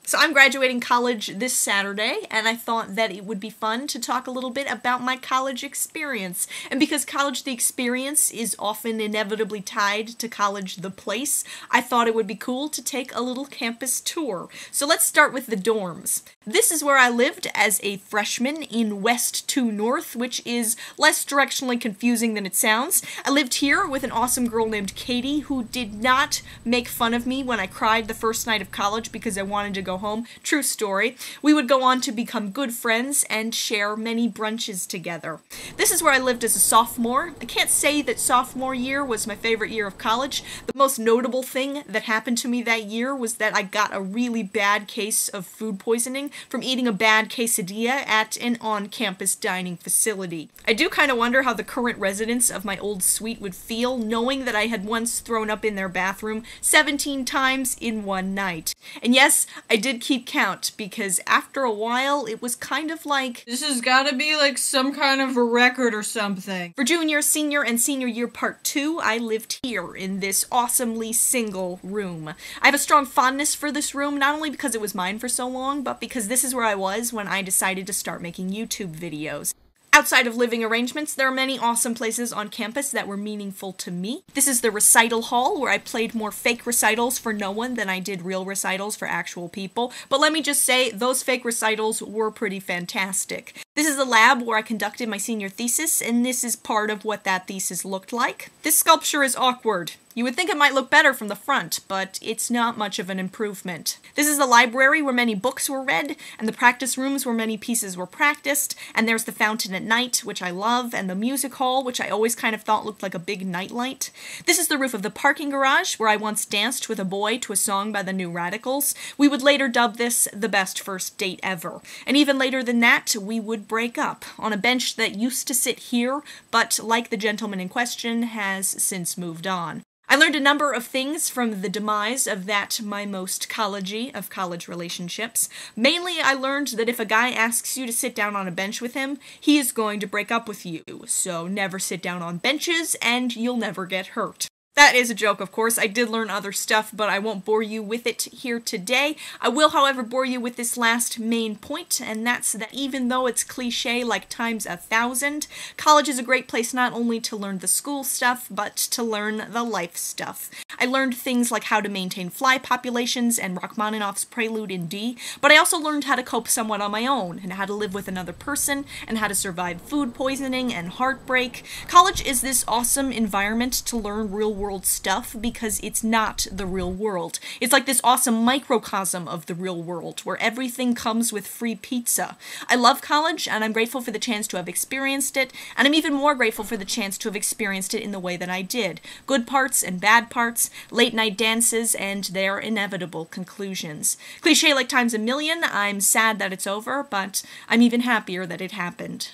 So I'm graduating college this Saturday, and I thought that it would be fun to talk a little bit about my college experience. And because college the experience is often inevitably tied to college the place, I thought it would be cool to take a little campus tour. So let's start with the dorms. This is where I lived as a freshman in West 2 North, which is less directionally confusing than it sounds. I lived here with an awesome girl named Katie, who did not make fun of me when I cried the first night of college because I wanted to go home. True story. We would go on to become good friends and share many brunches together. This is where I lived as a sophomore. I can't say that sophomore year was my favorite year of college. The most notable thing that happened to me that year was that I got a really bad case of food poisoning from eating a bad quesadilla at an on-campus dining facility. I do kind of wonder how the current residents of my old suite would feel knowing that I had once thrown up in their bathroom 17 times in one night. And yes, I did keep count, because after a while, it was kind of like, this has gotta be like some kind of a record or something. For junior, senior, and senior year part 2, I lived here in this awesomely single room. I have a strong fondness for this room, not only because it was mine for so long, but because this is where I was when I decided to start making YouTube videos. Outside of living arrangements, there are many awesome places on campus that were meaningful to me. This is the recital hall, where I played more fake recitals for no one than I did real recitals for actual people. But let me just say, those fake recitals were pretty fantastic. This is the lab where I conducted my senior thesis, and this is part of what that thesis looked like. This sculpture is awkward. You would think it might look better from the front, but it's not much of an improvement. This is the library where many books were read, and the practice rooms where many pieces were practiced, and there's the fountain at night, which I love, and the music hall, which I always kind of thought looked like a big nightlight. This is the roof of the parking garage, where I once danced with a boy to a song by the New Radicals. We would later dub this the best first date ever. And even later than that, we would break up on a bench that used to sit here, but like the gentleman in question, has since moved on. I learned a number of things from the demise of that my most collegey of college relationships. Mainly, I learned that if a guy asks you to sit down on a bench with him, he is going to break up with you. So never sit down on benches, and you'll never get hurt. That is a joke, of course. I did learn other stuff, but I won't bore you with it here today. I will, however, bore you with this last main point, and that's that even though it's cliche like times 1,000, college is a great place not only to learn the school stuff, but to learn the life stuff. I learned things like how to maintain fly populations and Rachmaninoff's Prelude in D, but I also learned how to cope somewhat on my own, and how to live with another person, and how to survive food poisoning and heartbreak. College is this awesome environment to learn real-world stuff because it's not the real world. It's like this awesome microcosm of the real world where everything comes with free pizza. I love college, and I'm grateful for the chance to have experienced it, and I'm even more grateful for the chance to have experienced it in the way that I did. Good parts and bad parts, late night dances, and their inevitable conclusions. Cliche like times 1,000,000, I'm sad that it's over, but I'm even happier that it happened.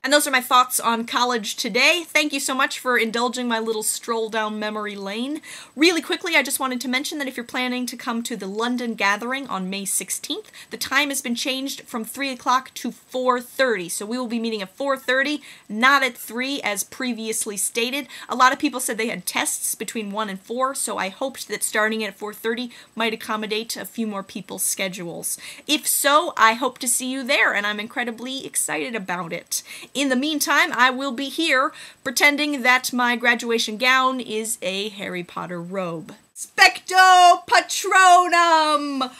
And those are my thoughts on college today. Thank you so much for indulging my little stroll down memory lane. Really quickly, I just wanted to mention that if you're planning to come to the London Gathering on May 16th, the time has been changed from 3 o'clock to 4:30. So we will be meeting at 4:30, not at 3 as previously stated. A lot of people said they had tests between 1 and 4, so I hoped that starting at 4:30 might accommodate a few more people's schedules. If so, I hope to see you there, and I'm incredibly excited about it. In the meantime, I will be here pretending that my graduation gown is a Harry Potter robe. Specto Patronum!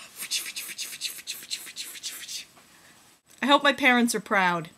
I hope my parents are proud.